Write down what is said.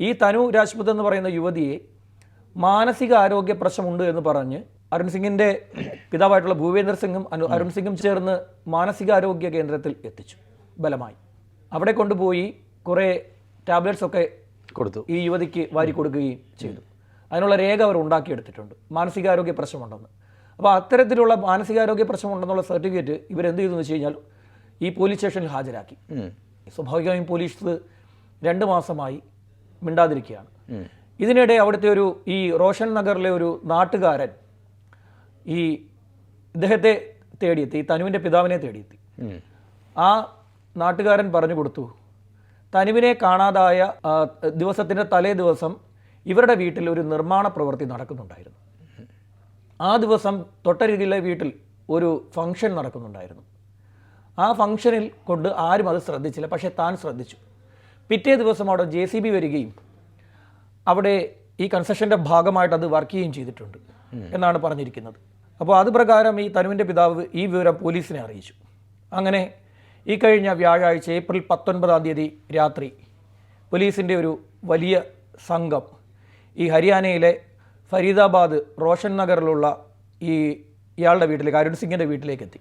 ഈ തനു രാജ്പുത് എന്ന് പറയുന്ന യുവതിയെ മാനസിക ആരോഗ്യ പ്രശ്നമുണ്ട് എന്ന് പറഞ്ഞ് അരുൺ സിംഗിൻ്റെ പിതാവായിട്ടുള്ള ഭൂപേന്ദർ സിംഗും അരുൺ സിംഗും ചേർന്ന് മാനസികാരോഗ്യ കേന്ദ്രത്തിൽ എത്തിച്ചു ബലമായി. അവിടെ കൊണ്ടുപോയി കുറേ ടാബ്ലറ്റ്സ് ഒക്കെ കൊടുത്തു, ഈ യുവതിക്ക് വാരി കൊടുക്കുകയും ചെയ്തു. അതിനുള്ള രേഖ അവർ ഉണ്ടാക്കിയെടുത്തിട്ടുണ്ട്, മാനസികാരോഗ്യ പ്രശ്നമുണ്ടെന്ന്. അപ്പോൾ അത്തരത്തിലുള്ള മാനസികാരോഗ്യ പ്രശ്നമുണ്ടെന്നുള്ള സർട്ടിഫിക്കറ്റ് ഇവരെന്ത് ചെയ്തു എന്ന് വെച്ച് കഴിഞ്ഞാൽ ഈ പോലീസ് സ്റ്റേഷനിൽ ഹാജരാക്കി. സ്വാഭാവികമായും പോലീസ് 2 മാസമായി മിണ്ടാതിരിക്കുകയാണ്. ഇതിനിടെ അവിടുത്തെ ഈ റോഷൻ നഗറിലെ ഒരു നാട്ടുകാരൻ ഈ ഇദ്ദേഹത്തെ തേടിയെത്തി, ഈ തനുവിൻ്റെ പിതാവിനെ തേടിയെത്തി. ആ നാട്ടുകാരൻ പറഞ്ഞു കൊടുത്തു, തനുവിനെ കാണാതായ ദിവസത്തിൻ്റെ തലേ ദിവസം ഇവരുടെ വീട്ടിൽ ഒരു നിർമ്മാണ പ്രവൃത്തി നടക്കുന്നുണ്ടായിരുന്നു. ആ ദിവസം തൊട്ടരികിലെ വീട്ടിൽ ഒരു ഫംഗ്ഷൻ നടക്കുന്നുണ്ടായിരുന്നു. ആ ഫംഗ്ഷനിൽ കൊണ്ട് ആരും അത് ശ്രദ്ധിച്ചില്ല, പക്ഷേ താൻ ശ്രദ്ധിച്ചു. പിറ്റേ ദിവസം അവിടെ JCB വരികയും അവിടെ ഈ കൺസ്ട്രക്ഷൻ്റെ ഭാഗമായിട്ട് അത് വർക്ക് ചെയ്യുകയും ചെയ്തിട്ടുണ്ട് എന്നാണ് പറഞ്ഞിരിക്കുന്നത്. അപ്പോൾ അത് പ്രകാരം ഈ തനുവിൻ്റെ പിതാവ് ഈ വിവരം പോലീസിനെ അറിയിച്ചു. അങ്ങനെ ഈ കഴിഞ്ഞ വ്യാഴാഴ്ച ഏപ്രിൽ 19-ാം തീയതി രാത്രി പോലീസിൻ്റെ ഒരു വലിയ സംഘം ഈ ഹരിയാനയിലെ ഫരീദാബാദ് റോഷൻ നഗറിലുള്ള ഇയാളുടെ വീട്ടിലേക്ക്, അരുൺ സിംഗിൻ്റെ വീട്ടിലേക്ക് എത്തി.